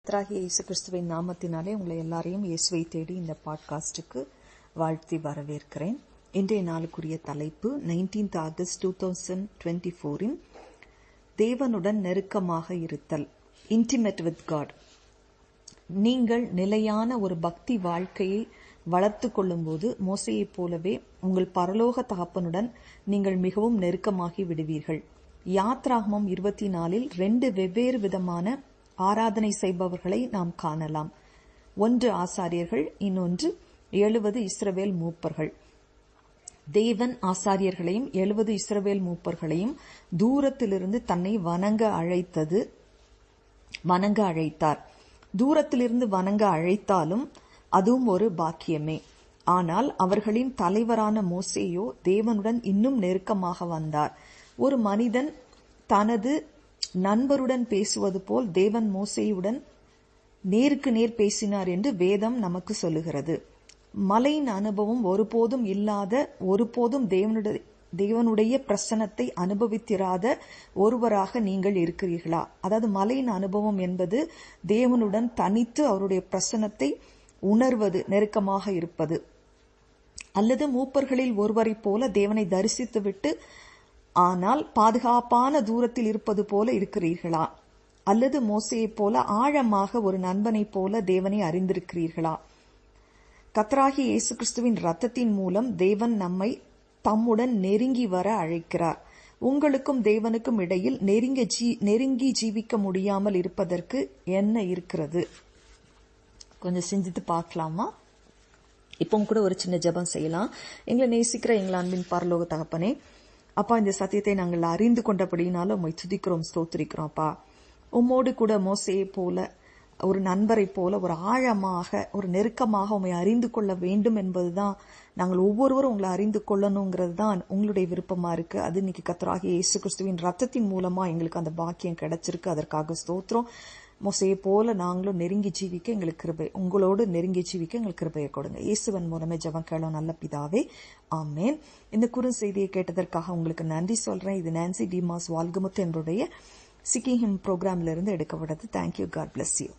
கர்த்தராகிய இயேசு கிறிஸ்துவின் நாமத்தினாலே உங்களை எல்லாரையும் இயேசுவை தேடி இந்த பாட்காஸ்டுக்கு வாழ்த்தி வரவேற்கிறேன். இன்றைய நாளுக்குரிய தலைப்பு 19th August 2024 தேவனுடன் நெருக்கமாக இருத்தல், இன்டிமேட் வித் காட். நீங்கள் நிலையான ஒரு பக்தி வாழ்க்கையை வளர்த்து கொள்ளும் போது மோசேயைப் போலவே உங்கள் பரலோக தகப்பனுடன் நீங்கள் மிகவும் நெருக்கமாகி விடுவீர்கள். யாத்ராகமம் 24 2 வெவ்வேறு விதமான ஆராதனை செய்பவர்களை நாம் காணலாம். ஒன்று ஆசாரியர்கள், இன்னொன்று 70 இஸ்ரவேல் மூப்பர்கள். தேவன் ஆசாரியர்களையும் 70 இஸ்ரவேல் மூப்பர்களையும் தூரத்திலிருந்து தன்னை வணங்க அழைத்தார். தூரத்திலிருந்து வணங்க அழைத்தாலும் அதுவும் ஒரு பாக்கியமே. ஆனால் அவர்களின் தலைவரான மோசேயோ தேவனுடன் இன்னும் நெருக்கமாக வந்தார். ஒரு மனிதன் தனது நண்பருடன் பேசுவது போல் தேவன் மோசேயுடன் நேருக்கு நேர் பேசினார் என்று வேதம் நமக்கு சொல்லுகிறது. மலையின் அனுபவம் ஒருபோதும் இல்லாத, ஒருபோதும் தேவனுடைய பிரசன்னத்தை அனுபவித்திராத ஒருவராக நீங்கள் இருக்கிறீர்களா? அதாவது மலையின் அனுபவம் என்பது தேவனுடன் தனித்து அவருடைய பிரசன்னத்தை உணர்வது, நெருக்கமாக இருப்பது. அல்லது மூப்பர்களில் ஒருவரைப் போல தேவனை தரிசித்துவிட்டு ஆனால் பாதுகாப்பான தூரத்தில் இருப்பது போல இருக்கிறீர்களா? அல்லது மோசேயைப் போல ஆழமாக ஒரு நண்பனைப் போல தேவனை அறிந்திருக்கிறீர்களா? கர்த்தராகிய இயேசு கிறிஸ்துவின் இரத்தத்தின் மூலம் தேவன் நம்மை தம்முடன் நெருங்கி வர அழைக்கிறார். உங்களுக்கும் தேவனுக்கும் இடையில் நெருங்கி ஜீவிக்க முடியாமல் இருப்பதற்கு என்ன இருக்கிறது? கொஞ்சம் சிந்தித்து பார்க்கலாமா? இப்பவும் கூட ஒரு சின்ன ஜெபம் செய்யலாம். எங்களை நேசிக்கிற எங்கள் அன்பின் பரலோக தகப்பனே, அப்பா, இந்த சத்தியத்தை நாங்கள் அறிந்து கொண்டபடினாலும் உம்மை துதிக்கிறோம், ஸ்தோத்திரிக்கிறோம். அப்பா, உம்மோடு கூட மோசேயை போல ஒரு நண்பரை போல ஒரு ஆழமாக ஒரு நெருக்கமாக உம்மை அறிந்து கொள்ள வேண்டும் என்பதுதான், நாங்கள் ஒவ்வொருவரும் உங்களை அறிந்து கொள்ளணுங்கிறது தான் உங்களுடைய விருப்பமா இருக்கு. அது இன்னைக்கு கர்த்தராகிய இயேசு கிறிஸ்துவின் ரத்தத்தின் மூலமா எங்களுக்கு அந்த பாக்கியம் கிடைச்சிருக்கு. அதற்காக ஸ்தோத்திரம். மோசேயை போல நாங்களும் நெருங்கி ஜீவிக்க எங்களுக்கு கிருபை, உங்களோடு நெருங்கி ஜீவிக்க எங்களுக்கு கிருபையை கொடுங்க. இயேசுவன் மூலமே ஜெபம் கேளோம் நல்ல பிதாவே, ஆமேன். இந்த குறுஞ்செய்தியை கேட்டதற்காக உங்களுக்கு நன்றி சொல்றேன். இது நான்சி டிமாஸ் வால்கமுத்து என்புடைய சிக்கிங் ஹிம் ப்ரோக்ராம்ல இருந்து எடுக்கப்பட்டது. தேங்க்யூ. God bless you.